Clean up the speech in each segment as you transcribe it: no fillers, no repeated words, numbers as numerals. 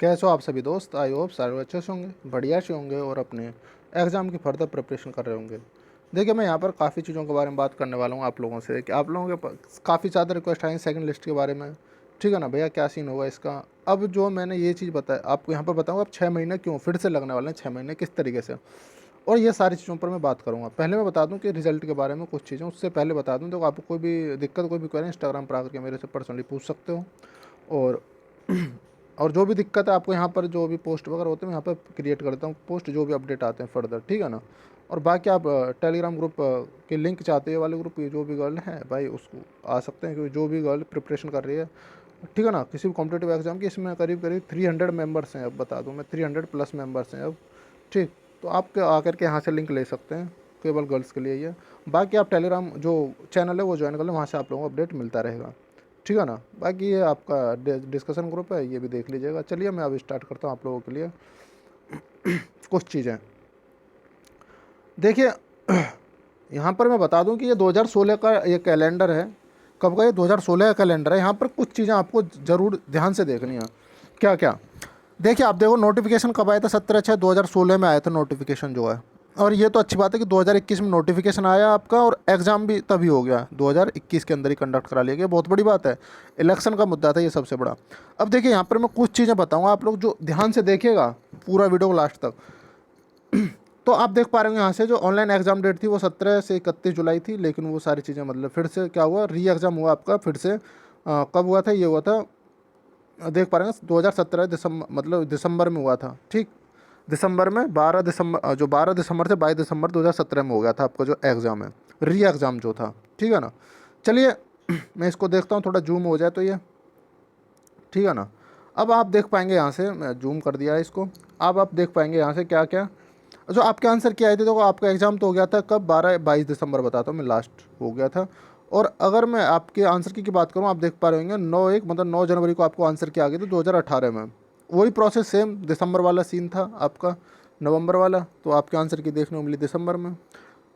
कैसे हो आप सभी दोस्त। आई होप सारे अच्छे से होंगे, बढ़िया से होंगे और अपने एग्ज़ाम की फर्दर प्रिपरेशन कर रहे होंगे। देखिए, मैं यहाँ पर काफ़ी चीज़ों के बारे में बात करने वाला हूँ आप लोगों से कि आप लोगों के पास काफ़ी ज़्यादा रिक्वेस्ट आई सेकंड लिस्ट के बारे में। ठीक है ना भैया, क्या सीन होगा इसका। अब जो मैंने ये चीज़ बताया आपको यहाँ पर बताऊँगा, अब 6 महीने क्यों फिर से लगने वाले हैं, 6 महीने किस तरीके से, और ये सारी चीज़ों पर मैं बात करूँगा। पहले मैं बता दूँ कि रिजल्ट के बारे में कुछ चीज़ें, उससे पहले बता दूँ, तो आपको कोई भी दिक्कत, कोई भी क्वेरी इंस्टाग्राम पर आकर के मेरे से पर्सनली पूछ सकते हो। और और जो भी दिक्कत है आपको यहाँ पर, जो भी पोस्ट वगैरह होते हैं मैं यहाँ पर क्रिएट करता हूँ पोस्ट, जो भी अपडेट आते हैं फर्दर। ठीक है ना। और बाकी आप टेलीग्राम ग्रुप के लिंक चाहते हो वाले ग्रुप, जो भी गर्ल है भाई उसको आ सकते हैं, क्योंकि जो भी गर्ल प्रिपरेशन कर रही है, ठीक है ना, किसी भी कॉम्पिटेटिव एग्जाम की, इसमें करीब करीब 300 मेंबर्स हैं। अब बता दूँ मैं, 300 प्लस मेंबर्स हैं अब। ठीक, तो आप आकर के यहाँ से लिंक ले सकते हैं, केवल गर्ल्स के लिए ये। बाकी आप टेलीग्राम जो चैनल है वो ज्वाइन कर लें, वहाँ से आप लोगों को अपडेट मिलता रहेगा। ठीक है ना। बाकी ये आपका डिस्कशन ग्रुप है, ये भी देख लीजिएगा। चलिए मैं अब स्टार्ट करता हूँ आप लोगों के लिए कुछ चीज़ें। देखिए, यहाँ पर मैं बता दूँ कि ये 2016 का ये कैलेंडर है। कब का? ये 2016 का कैलेंडर है। यहाँ पर कुछ चीज़ें आपको ज़रूर ध्यान से देखनी है। क्या क्या? देखिए, आप देखो नोटिफिकेशन कब आया था, 17/6/2016 में आया था नोटिफिकेशन जो है। और ये तो अच्छी बात है कि 2021 में नोटिफिकेशन आया आपका, और एग्ज़ाम भी तभी हो गया, 2021 के अंदर ही कंडक्ट करा लिया गया। बहुत बड़ी बात है, इलेक्शन का मुद्दा था ये सबसे बड़ा। अब देखिए, यहाँ पर मैं कुछ चीज़ें बताऊँगा, आप लोग जो ध्यान से देखिएगा पूरा वीडियो को लास्ट तक। तो आप देख पा रहे होंगे यहाँ से, जो ऑनलाइन एग्ज़ाम डेट थी वो 17 से 31 जुलाई थी, लेकिन वो सारी चीज़ें मतलब फिर से क्या हुआ, री एग्ज़ाम हुआ आपका फिर से। कब हुआ था? ये हुआ था, देख पा रहे हैं, 2017 दिसंबर, मतलब दिसंबर में हुआ था। ठीक, दिसंबर में 12 दिसंबर, जो 12 दिसंबर से 22 दिसंबर 2017 में हो गया था आपका जो एग्ज़ाम है, री एग्ज़ाम जो था। ठीक है ना। चलिए मैं इसको देखता हूँ, थोड़ा जूम हो जाए तो ये, ठीक है ना। अब आप देख पाएंगे यहाँ से, मैं जूम कर दिया है इसको। अब आप देख पाएंगे यहाँ से क्या क्या जो आपके आंसर क्या आए थे। देखो, आपका एग्ज़ाम तो हो गया था कब, 12-22 दिसंबर बताता हूँ मैं, लास्ट हो गया था। और अगर मैं आपके आंसर की बात करूँ, आप देख पा रहे होंगे 9/1 मतलब 9 जनवरी को आपको आंसर क्या आ गया था 2018 में। वही प्रोसेस सेम, दिसंबर वाला सीन था आपका, नवंबर वाला, तो आपके आंसर की देखने को मिली दिसंबर में।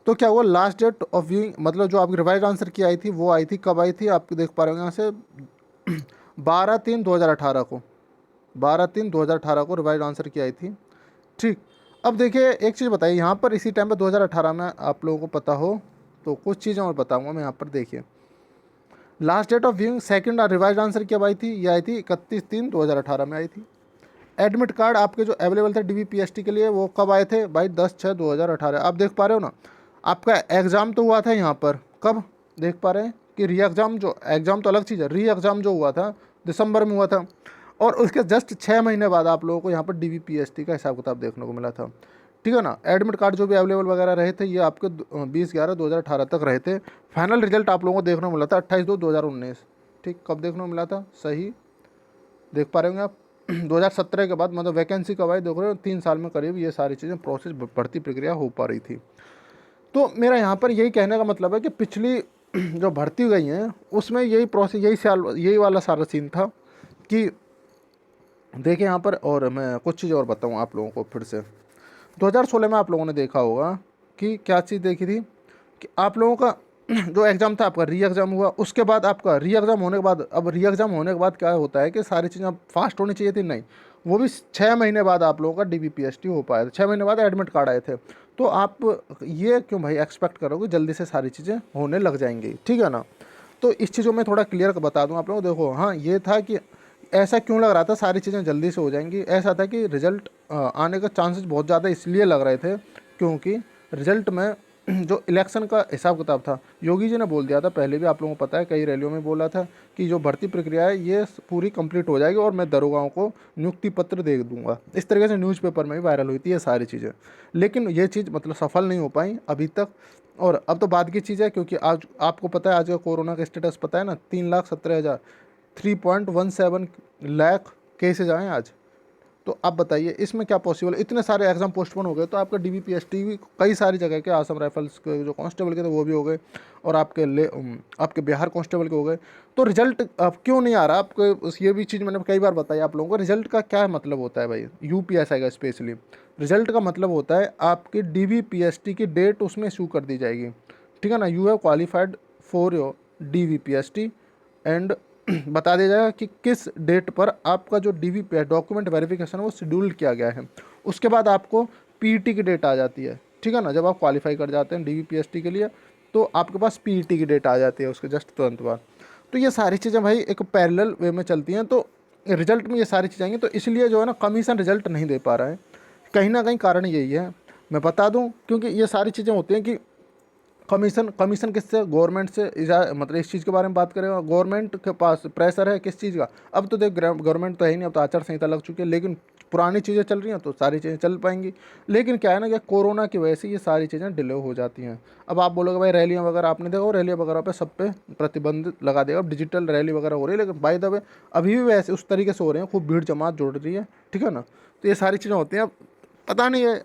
तो क्या हुआ, लास्ट डेट ऑफ व्यूइंग, मतलब जो आपकी रिवाइज आंसर की आई थी वो आई थी कब आई थी, आपको देख पा रहे होंगे यहाँ से 12/3/2018 को, 12/3/2018 को रिवाइज आंसर की आई थी। ठीक, अब देखिए एक चीज़ बताइए यहाँ पर, इसी टाइम पे 2018 में आप लोगों को पता हो तो कुछ चीज़ें और बताऊंगा मैं यहाँ पर। देखिए, last date of viewing second revise answer कब आई थी, ये आई थी 31/3/2018 में आई थी। एडमिट कार्ड आपके जो अवेलेबल थे DBPST के लिए, वो कब आए थे भाई, 10/6/2018। आप देख पा रहे हो ना, आपका एग्ज़ाम तो हुआ था यहाँ पर कब, देख पा रहे हैं कि री एग्ज़ाम, जो एग्ज़ाम तो अलग चीज़ है, री एग्ज़ाम जो हुआ था दिसंबर में हुआ था। और उसके जस्ट 6 महीने बाद आप लोगों को यहाँ पर DBPST का हिसाब किताब देखने को मिला था। ठीक है ना। एडमिट कार्ड जो भी अवेलेबल वगैरह रहे थे, ये आपके 20/11/2018 तक रहे थे। फाइनल रिजल्ट आप लोगों को देखने को मिला था 28/2/2019। ठीक, कब देखने को मिला था, सही देख पा रहे होंगे आप 2017 के बाद, मतलब वैकेंसी कब आई देख रहे हो, 3 साल में करीब ये सारी चीज़ें प्रोसेस, भर्ती प्रक्रिया हो पा रही थी। तो मेरा यहाँ पर यही कहने का मतलब है कि पिछली जो भर्ती गई हैं उसमें यही प्रोसेस, यही वाला सारा सीन था कि देखिए यहाँ पर। और मैं कुछ चीज़ और बताऊँ आप लोगों को फिर से, 2016 में आप लोगों ने देखा होगा कि क्या चीज़ देखी थी, कि आप लोगों का जो एग्ज़ाम था आपका, री एग्ज़ाम हुआ, उसके बाद आपका री एग्ज़ाम होने के बाद, अब री एग्ज़ाम होने के बाद क्या होता है कि सारी चीज़ें अब फास्ट होनी चाहिए थी, नहीं, वो भी 6 महीने बाद आप लोगों का DBPST हो पाया था, 6 महीने बाद एडमिट कार्ड आए थे। तो आप ये क्यों भाई एक्सपेक्ट करोगे जल्दी से सारी चीज़ें होने लग जाएंगी, ठीक है ना। तो इस चीज़ों में थोड़ा क्लियर बता दूं आप लोगों को। देखो, हाँ, ये था कि ऐसा क्यों लग रहा था सारी चीज़ें जल्दी से हो जाएंगी, ऐसा था कि रिज़ल्ट आने का चांसेस बहुत ज़्यादा इसलिए लग रहे थे क्योंकि रिज़ल्ट में जो इलेक्शन का हिसाब किताब था, योगी जी ने बोल दिया था पहले भी, आप लोगों को पता है, कई रैलियों में बोला था कि जो भर्ती प्रक्रिया है ये पूरी कंप्लीट हो जाएगी और मैं दरोगाओं को नियुक्ति पत्र दे दूंगा। इस तरीके से न्यूज़पेपर में भी वायरल हुई थी ये सारी चीज़ें, लेकिन ये चीज़ मतलब सफल नहीं हो पाई अभी तक। और अब तो बाद की चीज़ है, क्योंकि आज आपको पता है आज का कोरोना का स्टेटस पता है ना, 3,17,000, 3.17 लाख केसेज आए आज। तो आप बताइए इसमें क्या पॉसिबल है, इतने सारे एग्जाम पोस्टपोन हो गए, तो आपका DBPST भी कई सारी जगह के, आसम राइफल्स के जो कांस्टेबल के थे वो भी हो गए, और आपके बिहार कांस्टेबल के हो गए। तो रिजल्ट अब क्यों नहीं आ रहा आपको, ये भी चीज़ मैंने कई बार बताई आप लोगों को। रिजल्ट का क्या मतलब होता है भाई, UPSI का स्पेशली रिजल्ट का मतलब होता है आपकी DBPST की डेट उसमें इशू कर दी जाएगी, ठीक है ना। You have qualified for your DBPST and बता दिया जाएगा कि किस डेट पर आपका जो डीवीपी है, डॉक्यूमेंट वेरिफिकेशन, वो शेड्यूल किया गया है। उसके बाद आपको पीईटी की डेट आ जाती है, ठीक है ना। जब आप क्वालिफाई कर जाते हैं डीवीपीएसटी के लिए तो आपके पास पीईटी की डेट आ जाती है उसके जस्ट तुरंत बाद। तो ये सारी चीज़ें भाई एक पैरेलल वे में चलती हैं, तो रिजल्ट में ये सारी चीज़ें आएंगी। तो इसलिए जो है ना कमीशन रिजल्ट नहीं दे पा रहा है, कहीं ना कहीं कारण यही है। मैं बता दूं, क्योंकि ये सारी चीज़ें होती हैं कि कमीशन कमीशन किससे, गवर्नमेंट से मतलब इस चीज़ के बारे में बात करें, गवर्नमेंट के पास प्रेशर है किस चीज़ का। अब तो देख गवर्नमेंट तो है ही नहीं, अब तो आचार संहिता लग चुकी है, लेकिन पुरानी चीज़ें चल रही हैं तो सारी चीज़ें चल पाएंगी। लेकिन क्या है ना कि कोरोना की वजह से ये सारी चीज़ें डिले हो जाती हैं। अब आप बोलोगे भाई रैलियाँ वगैरह आपने देखा, रैलियाँ वगैरह पे सब पे प्रतिबंध लगा देगा, अब डिजिटल रैली वगैरह हो रही है, लेकिन बाय द वे अभी भी वैसे उस तरीके से हो रहे हैं, खूब भीड़ जमात जुड़ रही है, ठीक है ना। तो ये सारी चीज़ें होती हैं। अब पता नहीं है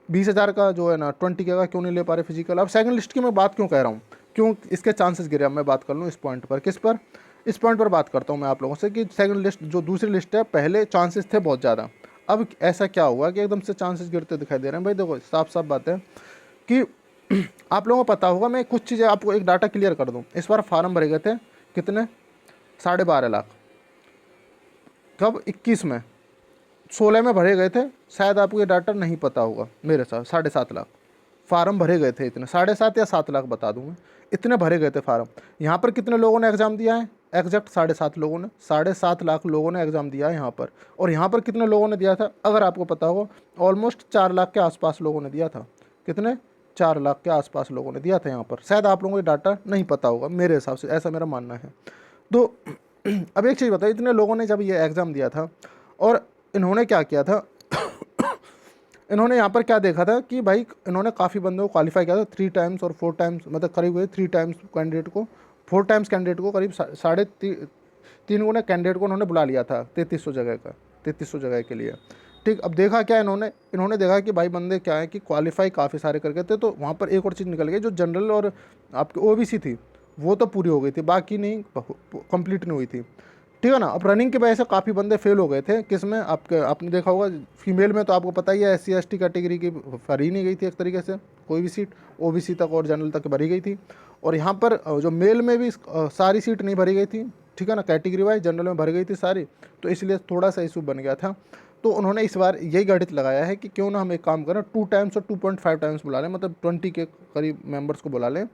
20,000 का जो है ना 20K का क्यों नहीं ले पा रहे फिजिकल। अब सेकंड लिस्ट की मैं बात क्यों कह रहा हूँ, क्यों इसके चांसेस गिरे। अब मैं बात कर लूँ इस पॉइंट पर, किस पर, इस पॉइंट पर बात करता हूँ मैं आप लोगों से कि सेकंड लिस्ट जो दूसरी लिस्ट है, पहले चांसेस थे बहुत ज़्यादा, अब ऐसा क्या हुआ कि एकदम से चांसेस गिरते दिखाई दे रहे हैं। भाई देखो साफ साफ बात है कि आप लोगों को पता होगा, मैं कुछ चीज़ें आपको एक डाटा क्लियर कर दूँ। इस बार फार्म भरे गए थे कितने, 12.5 लाख। कब, 21 में, 16 में भरे गए थे, शायद आपको ये डाटा नहीं पता होगा, मेरे साथ 7.5 लाख फार्म भरे गए थे। इतने 7.5 या 7 लाख बता दूँ मैं, इतने भरे गए थे फार्म। यहाँ पर कितने लोगों ने एग्ज़ाम दिया है, एग्जैक्ट 7.5 लोगों ने, 7.5 लाख लोगों ने एग्ज़ाम दिया है यहाँ पर। और यहाँ पर कितने लोगों ने दिया था, अगर आपको पता हो, ऑलमोस्ट 4 लाख के आसपास लोगों ने दिया था। कितने, 4 लाख के आसपास लोगों ने दिया था यहाँ पर। शायद आप लोगों को ये डाटा नहीं पता होगा, मेरे हिसाब से ऐसा मेरा मानना है। तो अब एक चीज़ बताइए, इतने लोगों ने जब ये एग्ज़ाम दिया था और इन्होंने क्या किया था इन्होंने यहाँ पर क्या देखा था कि भाई इन्होंने काफ़ी बंदों को क्वालिफाई किया था 3 टाइम्स और 4 टाइम्स, मतलब करीब 3 टाइम्स कैंडिडेट को, 4 टाइम्स कैंडिडेट को, करीब 3.5 गुना कैंडिडेट को उन्होंने बुला लिया था 3300 जगह का, 3300 जगह के लिए। ठीक, अब देखा क्या इन्होंने देखा कि भाई बंदे क्या है कि क्वालिफाई काफ़ी सारे कर गए थे। तो वहाँ पर एक और चीज़ निकल गई, जो जनरल और आपकी ओबीसी थी वो तो पूरी हो गई थी, बाकी नहीं कंप्लीट नहीं हुई थी, ठीक है ना। अब रनिंग की वजह से काफ़ी बंदे फेल हो गए थे, किस में, आपने देखा होगा फीमेल में तो आपको पता ही है SC ST कैटेगरी की भरी नहीं गई थी एक तरीके से कोई भी सीट, ओबीसी तक और जनरल तक भरी गई थी। और यहाँ पर जो मेल में भी सारी सीट नहीं भरी गई थी, ठीक है ना, कैटेगरी वाइज जनरल में भर गई थी सारी, तो इसलिए थोड़ा सा इशू बन गया था। तो उन्होंने इस बार यही गणित लगाया है कि क्यों ना हम एक काम करें, 2 टाइम्स और 2.5 टाइम्स बुला लें, मतलब 20 के करीब मेंबर्स को बुला लें,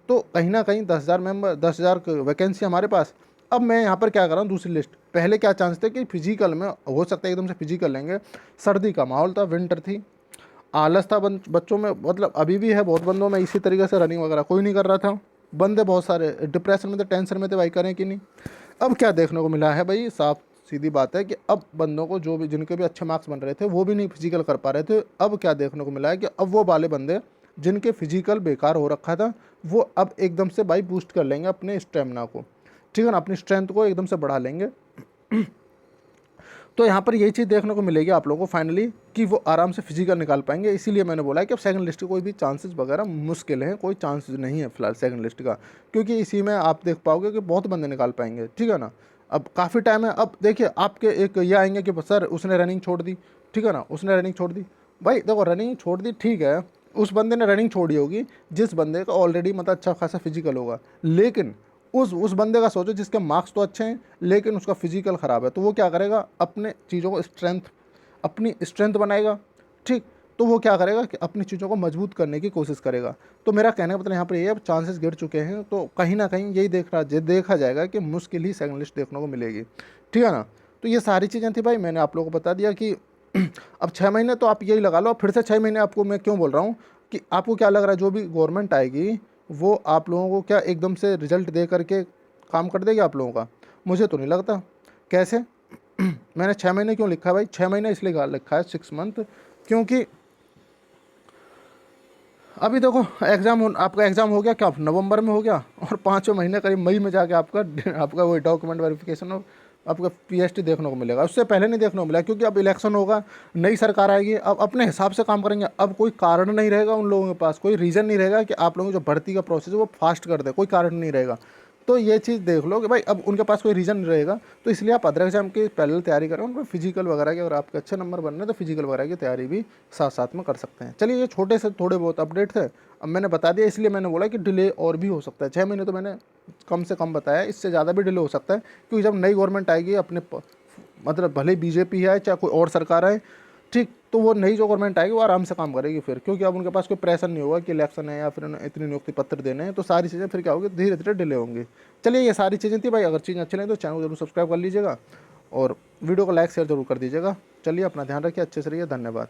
तो कहीं ना कहीं 10,000 वैकेंसी हमारे पास। अब मैं यहाँ पर क्या कर रहा हूँ, दूसरी लिस्ट, पहले क्या चांस थे कि फिजिकल में हो सकता है एकदम से फिजिकल लेंगे, सर्दी का माहौल था, विंटर थी, आलस था बच्चों में, मतलब अभी भी है बहुत बंदों में, इसी तरीके से रनिंग वगैरह कोई नहीं कर रहा था, बंदे बहुत सारे डिप्रेशन में थे, टेंशन में थे, भाई करें कि नहीं। अब क्या देखने को मिला है भाई, साफ सीधी बात है कि अब बंदों को जो भी जिनके भी अच्छे मार्क्स बन रहे थे वो भी नहीं फिजिकल कर पा रहे थे। अब क्या देखने को मिला है कि अब वो वाले बंदे जिनके फिजिकल बेकार हो रखा था वो अब एकदम से भाई बूस्ट कर लेंगे अपने स्टेमिना को, ठीक है ना, अपनी स्ट्रेंथ को एकदम से बढ़ा लेंगे। तो यहाँ पर यही चीज़ देखने को मिलेगी आप लोगों को फाइनली कि वो आराम से फिजिकल निकाल पाएंगे। इसीलिए मैंने बोला है कि अब सेकंड लिस्ट के कोई भी चांसेस वगैरह मुश्किल है, कोई चांसेस नहीं है फिलहाल सेकंड लिस्ट का, क्योंकि इसी में आप देख पाओगे कि बहुत बंदे निकाल पाएंगे, ठीक है ना। अब काफ़ी टाइम है, अब देखिए आपके एक ये आएंगे कि सर उसने रनिंग छोड़ दी, ठीक है ना, उसने रनिंग छोड़ दी। भाई देखो रनिंग छोड़ दी ठीक है, उस बंदे ने रनिंग छोड़ी होगी जिस बंदे का ऑलरेडी मतलब अच्छा खासा फिजिकल होगा, लेकिन उस बंदे का सोचो जिसके मार्क्स तो अच्छे हैं लेकिन उसका फिजिकल ख़राब है, तो वो क्या करेगा, अपने चीज़ों को अपनी स्ट्रेंथ बनाएगा, ठीक, तो वो क्या करेगा कि अपनी चीज़ों को मजबूत करने की कोशिश करेगा। तो मेरा कहने का मतलब यहाँ पर ये अब चांसेस गिर चुके हैं, तो कहीं ना कहीं यही देखा जाएगा कि मुश्किल ही सेकंड लिस्ट देखने को मिलेगी, ठीक है ना। तो ये सारी चीज़ें थी भाई, मैंने आप लोगों को बता दिया कि अब 6 महीने तो आप यही लगा लो, फिर से 6 महीने आपको मैं क्यों बोल रहा हूँ कि आपको क्या लग रहा है जो भी गवर्नमेंट आएगी वो आप लोगों को क्या एकदम से रिजल्ट दे करके काम कर देगी आप लोगों का, मुझे तो नहीं लगता। कैसे मैंने 6 महीने क्यों लिखा है भाई, 6 महीने इसलिए लिखा है 6 मंथ, क्योंकि अभी देखो आपका एग्ज़ाम हो गया क्या, नवंबर में हो गया, और 5वें महीने करीब मई में जाके आपका वही डॉक्यूमेंट वेरिफिकेशन और आपका PST देखने को मिलेगा। उससे पहले नहीं देखने को मिला, क्योंकि अब इलेक्शन होगा, नई सरकार आएगी, अब अपने हिसाब से काम करेंगे। अब कोई कारण नहीं रहेगा उन लोगों के पास, कोई रीज़न नहीं रहेगा कि आप लोगों की जो भर्ती का प्रोसेस है वो फास्ट कर दे, कोई कारण नहीं रहेगा। तो ये चीज़ देख लो कि भाई अब उनके पास कोई रीज़न नहीं रहेगा, तो इसलिए आप अदर एग्जाम की पैरेलल तैयारी करें, उनमें फिजिकल वगैरह की, अगर आपके अच्छे नंबर बन रहे हैं तो फिजिकल वगैरह की तैयारी भी साथ साथ में कर सकते हैं। चलिए ये छोटे से थोड़े बहुत अपडेट थे, अब मैंने बता दिया, इसलिए मैंने बोला कि डिले और भी हो सकता है। 6 महीने तो मैंने कम से कम बताया, इससे ज़्यादा भी डिले हो सकता है, क्योंकि जब नई गवर्नमेंट आएगी अपने मतलब भले बीजेपी है चाहे कोई और सरकार है, ठीक, तो वो नई जो गवर्नमेंट आएगी वो आराम से काम करेगी फिर, क्योंकि अब उनके पास कोई प्रेशर नहीं होगा कि इलेक्शन है या फिर उन्हें इतने नियुक्ति पत्र देने हैं, तो सारी चीज़ें फिर क्या होगी, धीरे धीरे डिले होंगी। चलिए ये सारी चीज़ें थी भाई, अगर चीज़ें अच्छी लगी तो चैनल को जरूर सब्सक्राइब कर लीजिएगा और वीडियो को लाइक शेयर जरूर कर दीजिएगा। चलिए अपना ध्यान रखिए, अच्छे से रहिए, धन्यवाद।